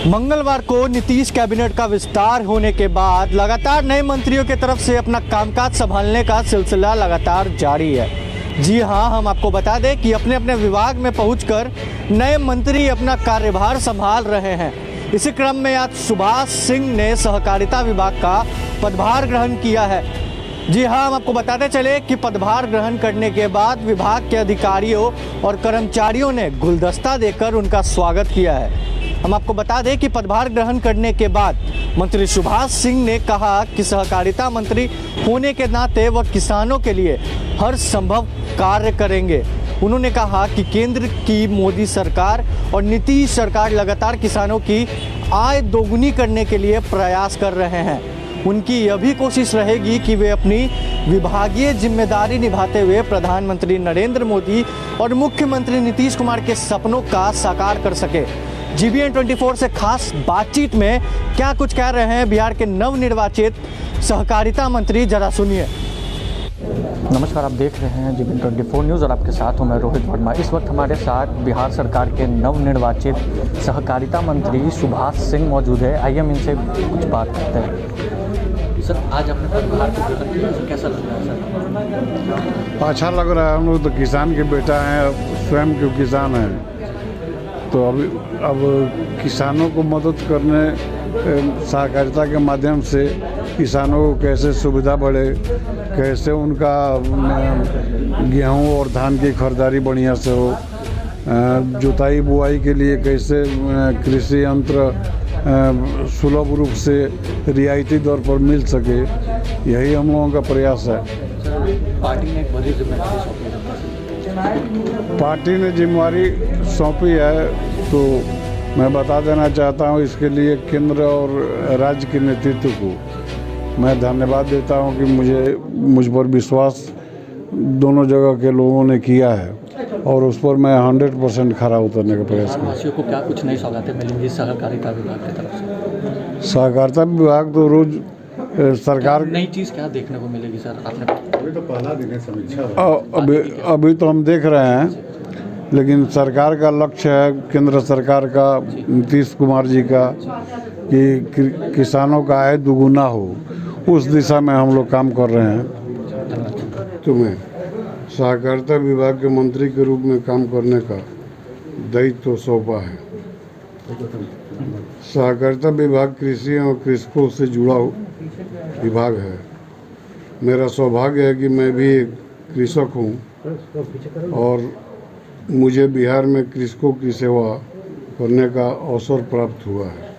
मंगलवार को नीतीश कैबिनेट का विस्तार होने के बाद लगातार नए मंत्रियों की तरफ से अपना कामकाज संभालने का सिलसिला लगातार जारी है। जी हां, हम आपको बता दें कि अपने अपने विभाग में पहुंचकर नए मंत्री अपना कार्यभार संभाल रहे हैं। इसी क्रम में आज सुभाष सिंह ने सहकारिता विभाग का पदभार ग्रहण किया है। जी हां, हम आपको बताते चले कि पदभार ग्रहण करने के बाद विभाग के अधिकारियों और कर्मचारियों ने गुलदस्ता देकर उनका स्वागत किया है। हम आपको बता दें कि पदभार ग्रहण करने के बाद मंत्री सुभाष सिंह ने कहा कि सहकारिता मंत्री होने के नाते वह किसानों के लिए हर संभव कार्य करेंगे। उन्होंने कहा कि केंद्र की मोदी सरकार और नीतीश सरकार लगातार किसानों की आय दोगुनी करने के लिए प्रयास कर रहे हैं। उनकी यह भी कोशिश रहेगी कि वे अपनी विभागीय जिम्मेदारी निभाते हुए प्रधानमंत्री नरेंद्र मोदी और मुख्यमंत्री नीतीश कुमार के सपनों का साकार कर सके। GBN 24 से खास बातचीत में क्या कुछ कह रहे हैं बिहार के नवनिर्वाचित सहकारिता मंत्री, जरा सुनिए। नमस्कार, आप देख रहे हैं GBN 24 न्यूज़ और आपके साथ हूं मैं रोहित वर्मा। इस वक्त हमारे साथ बिहार सरकार के नवनिर्वाचित सहकारिता मंत्री सुभाष सिंह मौजूद है। आइए हम इनसे कुछ बात करते हैं। सर, आज अपने पदभार को ग्रहण किया, सर कैसा लग रहा है? सर अच्छा लग रहा है। हम लोग तो किसान के बेटा हैं, स्वयं के किसान हैं, तो अब किसानों को मदद करने सहकारिता के माध्यम से किसानों को कैसे सुविधा बढ़े, कैसे उनका गेहूं और धान की खरीदारी बढ़िया से हो, जुताई बुआई के लिए कैसे कृषि यंत्र सुलभ रूप से रियायती दर पर मिल सके, यही हम लोगों का प्रयास है। पार्टी ने एक बड़ी जिम्मेदारी सौंपी है। पार्टी ने जिम्मेदारी सौंपी है तो मैं बता देना चाहता हूं, इसके लिए केंद्र और राज्य के नेतृत्व को मैं धन्यवाद देता हूं कि मुझ पर विश्वास दोनों जगह के लोगों ने किया है और उस पर मैं 100% खरा उतरने का प्रयास करूँ। वासियों को क्या कुछ नई सौगातें मिलेंगी सहकारिता विभाग की तरफ से? सहकारिता विभाग तो रोज सरकार नई चीज़ क्या देखने को मिलेगी सर? आपने अभी तो पहला दिन है समीक्षा, अभी तो हम देख रहे हैं, लेकिन सरकार का लक्ष्य है, केंद्र सरकार का, नीतीश कुमार जी का, कि किसानों का आय दुगुना हो, उस दिशा में हम लोग काम कर रहे हैं। तुम्हें सहकारिता विभाग के मंत्री के रूप में काम करने का दायित्व सौंपा है। सहकारिता विभाग कृषि और कृषकों से जुड़ा विभाग है। मेरा सौभाग्य है कि मैं भी एक कृषक हूँ और मुझे बिहार में कृषकों की सेवा करने का अवसर प्राप्त हुआ है।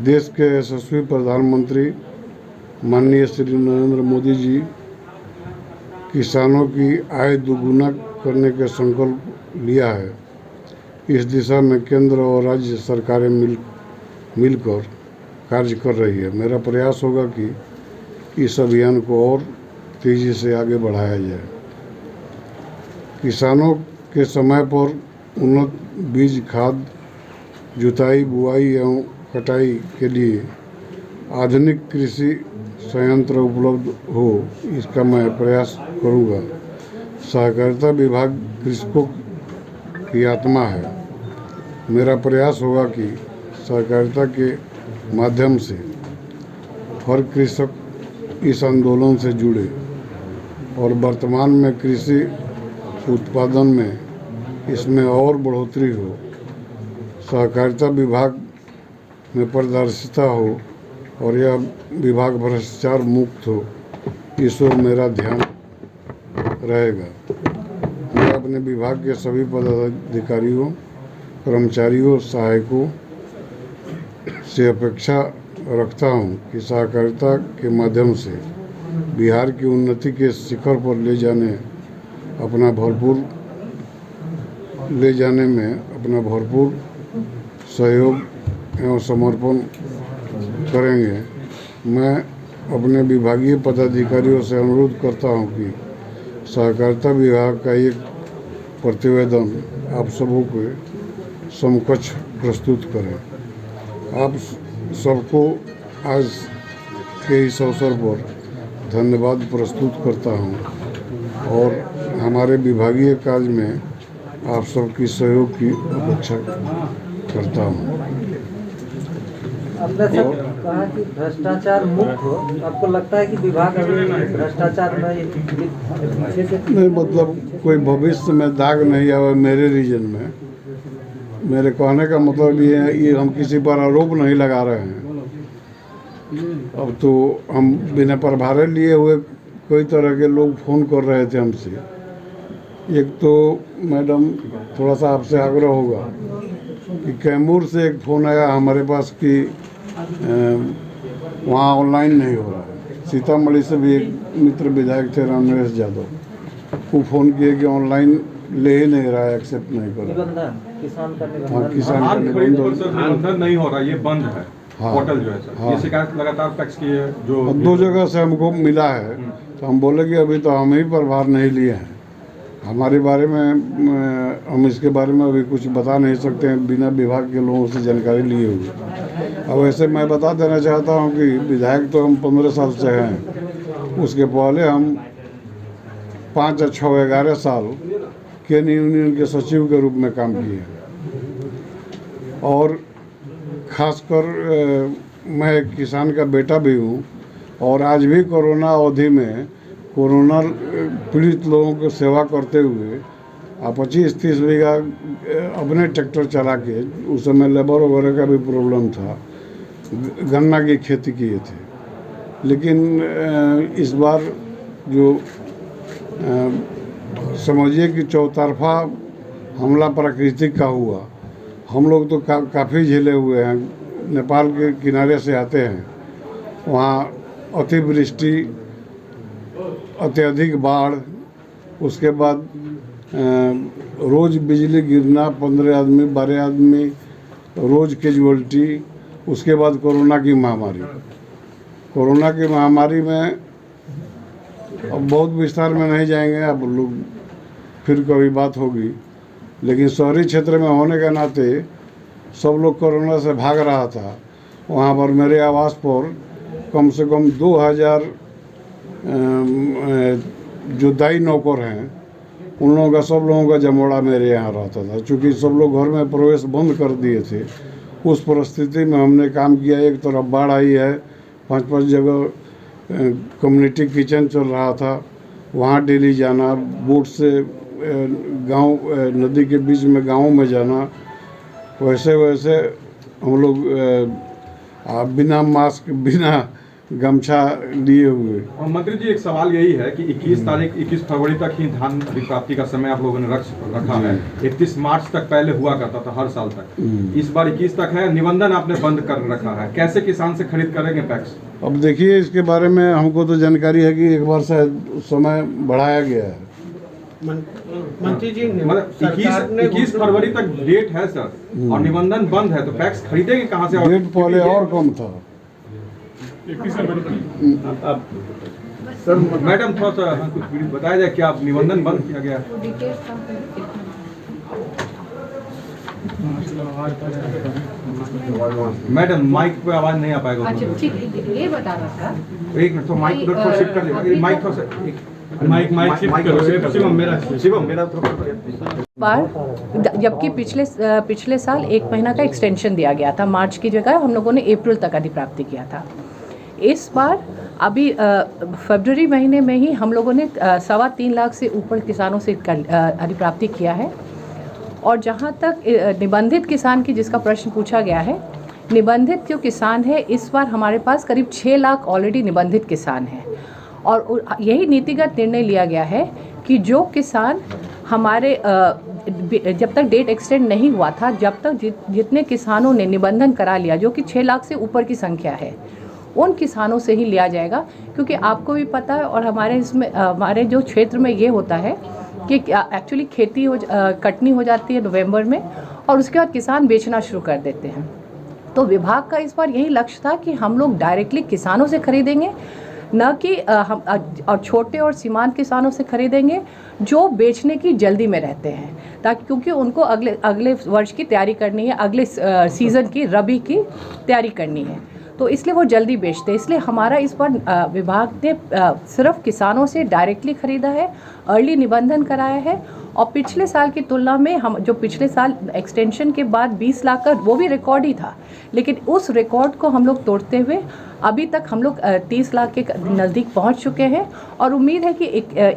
देश के यशस्वी प्रधानमंत्री माननीय श्री नरेंद्र मोदी जी किसानों की आय दोगुना करने का संकल्प लिया है। इस दिशा में केंद्र और राज्य सरकारें मिलकर कार्य कर रही है। मेरा प्रयास होगा कि इस अभियान को और तेज़ी से आगे बढ़ाया जाए। किसानों के समय पर उन्नत बीज, खाद, जुताई, बुआई एवं कटाई के लिए आधुनिक कृषि संयंत्र उपलब्ध हो, इसका मैं प्रयास करूंगा। सहकारिता विभाग कृषकों की आत्मा है। मेरा प्रयास होगा कि सहकारिता के माध्यम से हर कृषक इस आंदोलन से जुड़े और वर्तमान में कृषि उत्पादन में इसमें और बढ़ोतरी हो, सहकारिता विभाग में पारदर्शिता हो और यह विभाग भ्रष्टाचार मुक्त हो, इस ओर मेरा ध्यान रहेगा। मैं अपने विभाग के सभी पदाधिकारियों, कर्मचारियों, सहायकों से अपेक्षा रखता हूं कि सहकारिता के माध्यम से बिहार की उन्नति के शिखर पर ले जाने में अपना भरपूर सहयोग एवं समर्पण करेंगे। मैं अपने विभागीय पदाधिकारियों से अनुरोध करता हूं कि सहकारिता विभाग का एक प्रतिवेदन आप सबों के समकक्ष प्रस्तुत करें। आप सबको आज के इस अवसर पर धन्यवाद प्रस्तुत करता हूं और हमारे विभागीय कार्य में आप सबकी सहयोग की अपेक्षा करता हूं। आपने सर कहा कि भ्रष्टाचार मुक्त हो, आपको लगता है कि विभाग अभी भ्रष्टाचार में पीछे से नहीं, मतलब कोई भविष्य में दाग नहीं आवे मेरे रीजन में। मेरे कहने का मतलब ये हम किसी पर आरोप नहीं लगा रहे हैं। अब तो हम बिना प्रभारे लिए हुए कई तरह के लोग फ़ोन कर रहे थे हमसे। एक तो मैडम थोड़ा सा आपसे आग्रह होगा कि कैमूर से एक फ़ोन आया हमारे पास कि वहाँ ऑनलाइन नहीं हो रहा है। सीतामढ़ी से भी एक मित्र विधायक थे रामनरेश यादव, वो फ़ोन किए कि ऑनलाइन ले ही नहीं रहा है, एक्सेप्ट नहीं कर रहा। निबंधन किसान का हाँ, किसान का निबंधन नहीं हो रहा, ये बंद है। हाँ, पोर्टल जो है सर, हाँ, ये शिकायत लगातार टैक्स की है जो अब 2 जगह से हमको मिला है। तो हम बोले कि अभी तो हम ही प्रभार नहीं लिए हैं, हमारे बारे में हम इसके बारे में अभी कुछ बता नहीं सकते हैं बिना विभाग के लोगों से जानकारी लिए हुए। अब ऐसे मैं बता देना चाहता हूं कि विधायक तो हम 15 साल से हैं, उसके पहले हम 5 या 6 11 साल केन यूनियन के सचिव के रूप में काम किए हैं। और खासकर मैं एक किसान का बेटा भी हूँ और आज भी कोरोना अवधि में कोरोना पीड़ित लोगों की सेवा करते हुए 25-30 बीघा अपने ट्रैक्टर चला के, उस समय लेबर वगैरह का भी प्रॉब्लम था, गन्ना की खेती किए थे। लेकिन इस बार जो समझिए कि चौतरफा हमला प्राकृतिक का हुआ, हम लोग तो काफ़ी झेले हुए हैं। नेपाल के किनारे से आते हैं, वहाँ अतिवृष्टि, अत्यधिक बाढ़, उसके बाद रोज़ बिजली गिरना, 15 आदमी 12 आदमी रोज़ कैजुअल्टी, उसके बाद कोरोना की महामारी। कोरोना की महामारी में अब बहुत विस्तार में नहीं जाएंगे, अब लोग फिर कभी बात होगी, लेकिन शहरी क्षेत्र में होने के नाते सब लोग कोरोना से भाग रहा था। वहाँ पर मेरे आवास पर कम से कम 2000 जो दाई नौकर हैं, उन लोगों का, सब लोगों का जमोड़ा मेरे यहाँ रहता था। चूँकि सब लोग घर में प्रवेश बंद कर दिए थे, उस परिस्थिति में हमने काम किया। एक तरफ बाढ़ आई है, 5-5 जगह कम्युनिटी किचन चल रहा था, वहाँ डेली जाना, बोट से गांव नदी के बीच में गाँव में जाना। वैसे वैसे हम लोग बिना मास्क, बिना गमछा लिए हुए। और मंत्री जी, एक सवाल यही है कि 21 फरवरी तक ही धान अधिप्राप्ति का समय आप लोगों ने रखा है। 31 मार्च तक पहले हुआ करता था हर साल तक, इस बार 21 तक है। निबंधन आपने बंद कर रखा है, कैसे किसान से खरीद करेंगे पैक्स? अब देखिए, इसके बारे में हमको तो जानकारी है कि एक बार शायद समय बढ़ाया गया है। मंत्री जी, मतलब 21 फरवरी तक डेट है सर, और निबंधन बंद है, तो पैक्स खरीदेंगे कहाँ से? डेट पहले और कम था। सर मैडम, थोड़ा सा कुछ बताया जाए, क्या निबंधन बंद किया गया? मैडम माइक पे आवाज नहीं आ पाएगा। अच्छा ठीक है, ये बता रहा था। एक मिनट, तो माइक उधर थोड़ा शिफ्ट कर दे। माइक थोड़ा सा माइक शिफ्ट करो। शिवम मेरा बार जबकि पिछले साल 1 महीना का एक्सटेंशन दिया गया था, मार्च की जगह हम लोगों ने अप्रैल तक अधिप्राप्ति किया था। इस बार अभी फरवरी महीने में ही हम लोगों ने 3.25 लाख से ऊपर किसानों से अधिप्राप्ति किया है। और जहाँ तक निबंधित किसान की जिसका प्रश्न पूछा गया है, निबंधित जो किसान है, इस बार हमारे पास करीब 6 लाख ऑलरेडी निबंधित किसान हैं। और यही नीतिगत निर्णय लिया गया है कि जो किसान हमारे जब तक डेट एक्सटेंड नहीं हुआ था, जब तक जितने किसानों ने निबंधन करा लिया, जो कि 6 लाख से ऊपर की संख्या है, उन किसानों से ही लिया जाएगा। क्योंकि आपको भी पता है, और हमारे जो क्षेत्र में ये होता है कि एक्चुअली खेती कटनी हो जाती है नवंबर में, और उसके बाद किसान बेचना शुरू कर देते हैं। तो विभाग का इस बार यही लक्ष्य था कि हम लोग डायरेक्टली किसानों से खरीदेंगे, न कि हम और छोटे और सीमांत किसानों से खरीदेंगे जो बेचने की जल्दी में रहते हैं, ताकि क्योंकि उनको अगले वर्ष की तैयारी करनी है, अगले सीज़न की रबी की तैयारी करनी है, तो इसलिए वो जल्दी बेचते हैं। इसलिए हमारा इस बार विभाग ने सिर्फ किसानों से डायरेक्टली ख़रीदा है, अर्ली निबंधन कराया है, और पिछले साल की तुलना में हम जो पिछले साल एक्सटेंशन के बाद 20 लाख का वो भी रिकॉर्ड ही था, लेकिन उस रिकॉर्ड को हम लोग तोड़ते हुए अभी तक हम लोग 30 लाख के नज़दीक पहुंच चुके हैं और उम्मीद है कि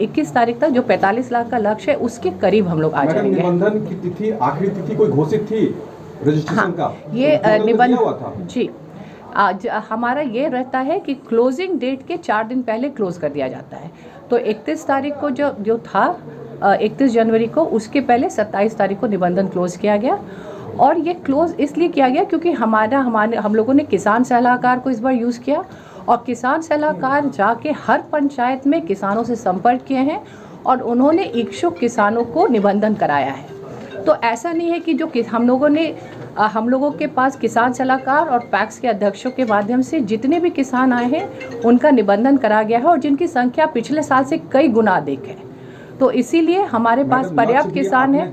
21 तारीख तक जो 45 लाख का लक्ष्य है उसके करीब हम लोग आ जाएंगे। निबंधन की तिथि, आखिरी तिथि कोई घोषित थी रजिस्ट्रेशन का? ये निबंधन हुआ था जी, आज हमारा ये रहता है कि क्लोजिंग डेट के 4 दिन पहले क्लोज कर दिया जाता है। तो 31 तारीख को जो था 31 जनवरी को, उसके पहले 27 तारीख को निबंधन क्लोज किया गया। और ये क्लोज इसलिए किया गया क्योंकि हम लोगों ने किसान सलाहकार को इस बार यूज़ किया और किसान सलाहकार जाके हर पंचायत में किसानों से संपर्क किए हैं और उन्होंने इच्छुक किसानों को निबंधन कराया है। तो ऐसा नहीं है कि जो हम लोगों के पास किसान सलाहकार और पैक्स के अध्यक्षों के माध्यम से जितने भी किसान आए हैं उनका निबंधन करा गया है और जिनकी संख्या पिछले साल से कई गुना अधिक है। तो इसीलिए हमारे पास पर्याप्त किसान है,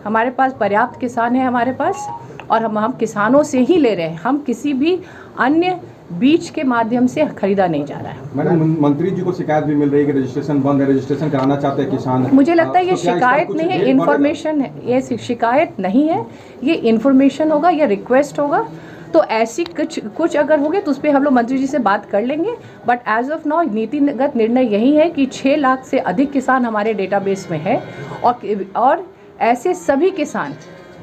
हमारे पास पर्याप्त किसान है हमारे पास, और हम किसानों से ही ले रहे हैं। हम किसी भी अन्य बीज के माध्यम से खरीदा नहीं जा रहा है। मैडम, मंत्री जी को शिकायत भी मिल रही है कि रजिस्ट्रेशन बंद है, रजिस्ट्रेशन कराना चाहते हैं किसान। मुझे लगता है ये तो क्या शिकायत नहीं है, इन्फॉर्मेशन है। ये शिकायत नहीं है, ये इन्फॉर्मेशन होगा, ये रिक्वेस्ट होगा। तो ऐसी कुछ अगर होगे तो उस पर हम लोग मंत्री जी से बात कर लेंगे। बट एज ऑफ नाउ नीतिगत निर्णय यही है कि 6 लाख से अधिक किसान हमारे डेटाबेस में है और ऐसे सभी किसान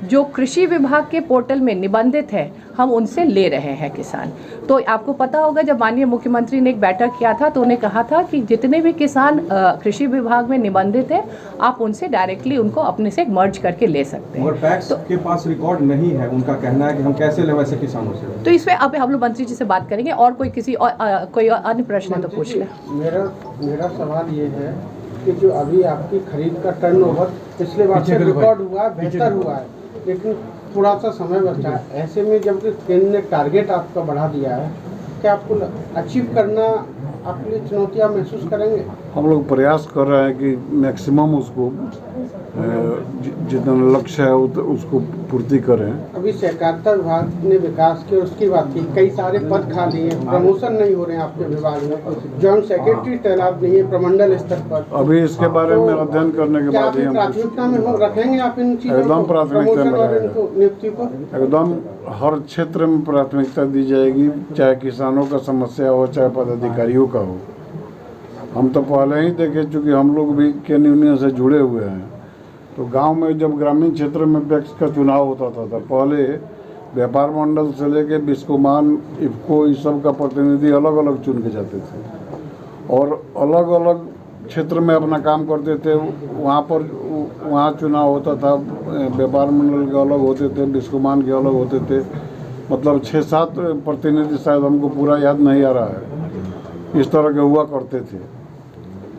जो कृषि विभाग के पोर्टल में निबंधित है हम उनसे ले रहे हैं किसान। तो आपको पता होगा जब माननीय मुख्यमंत्री ने एक बैठक किया था तो उन्हें कहा था कि जितने भी किसान कृषि विभाग में निबंधित है आप उनसे डायरेक्टली उनको अपने से मर्ज करके ले सकते हैं। और पैक्स के पास रिकॉर्ड नहीं है, उनका कहना है कि हम कैसे लें वैसे किसानों से। तो इसमें अब हम लोग मंत्री जी से बात करेंगे और कोई अन्य प्रश्न है तो पूछ लें। मेरा सवाल ये है कि जो अभी आपकी खरीद का टर्नओवर पिछले बार से रिकॉर्ड हुआ है, बेहतर हुआ है, लेकिन थोड़ा सा समय बचा है। ऐसे में जब केंद्र ने टारगेट आपका बढ़ा दिया है, क्या आपको अचीव करना आपके लिए चुनौतियाँ महसूस करेंगे? हम लोग प्रयास कर रहे हैं कि मैक्सिमम उसको जितना लक्ष्य है उसको पूर्ति करें। अभी सहकारिता विभाग ने विकास की और उसकी बात की, कई सारे पद खाली हैं, प्रमोशन नहीं हो रहे हैं आपके विभाग में, जॉइंट सेक्रेटरी तैनात नहीं है प्रमंडल स्तर पर। अभी इसके बारे में अध्ययन करने के बाद ही हम प्राथमिकता में रखेंगे आप इन चीजों एकदम प्राथमिकता में रहेगा, नियुक्ति को एकदम हर क्षेत्र में प्राथमिकता दी जाएगी, चाहे किसानों का समस्या हो चाहे पदाधिकारियों का हो। हम तो पहले ही देखे, चूँकि हम लोग भी केन यूनियन से जुड़े हुए हैं, तो गांव में जब ग्रामीण क्षेत्र में पैक्स का चुनाव होता था पहले व्यापार मंडल से लेके बिस्कोमान, इफ्को, इस सब का प्रतिनिधि अलग अलग चुन के जाते थे और अलग अलग क्षेत्र में अपना काम करते थे। वहाँ चुनाव होता था, व्यापार मंडल के अलग होते थे, बिस्कोमान के अलग होते थे, मतलब 6-7 प्रतिनिधि, शायद हमको पूरा याद नहीं आ रहा है, इस तरह के हुआ करते थे।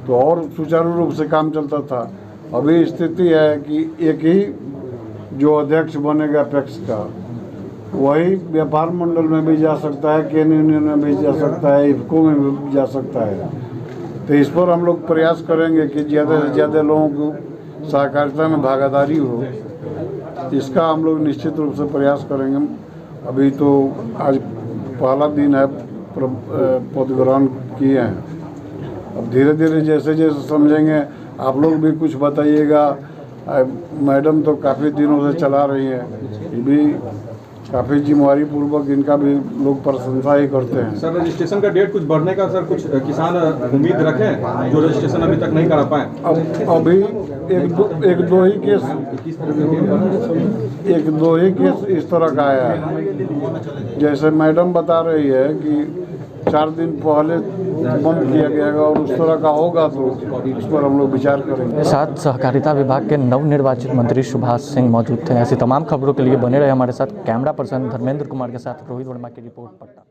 तो और सुचारू रूप से काम चलता था। अभी स्थिति है कि एक ही जो अध्यक्ष बनेगा पैक्स का वही व्यापार मंडल में भी जा सकता है, केन यूनियन में भी जा सकता है, इफ्को में भी जा सकता है। तो इस पर हम लोग प्रयास करेंगे कि ज़्यादा से ज़्यादा लोगों को सहकारिता में भागीदारी हो, इसका हम लोग निश्चित रूप से प्रयास करेंगे। अभी तो आज पहला दिन है, पद ग्रहण किए हैं। अब धीरे धीरे जैसे जैसे समझेंगे, आप लोग भी कुछ बताइएगा। मैडम तो काफ़ी दिनों से चला रही हैं, ये भी काफ़ी जिम्मेवारी पूर्वक, इनका भी लोग प्रशंसा ही करते हैं। सर, रजिस्ट्रेशन का डेट कुछ बढ़ने का सर कुछ किसान उम्मीद रखें जो रजिस्ट्रेशन अभी तक नहीं करा पाए? अभी एक दो ही केस इस तरह का आया है। जैसे मैडम बता रही है कि 4 दिन पहले बंद किया गया और उस तरह का होगा तो उस पर हम लोग विचार करेंगे। साथ सहकारिता विभाग के नवनिर्वाचित मंत्री सुभाष सिंह मौजूद थे। ऐसी तमाम खबरों के लिए बने रहे हमारे साथ। कैमरा पर्सन धर्मेंद्र कुमार के साथ रोहित वर्मा की रिपोर्ट, पटना।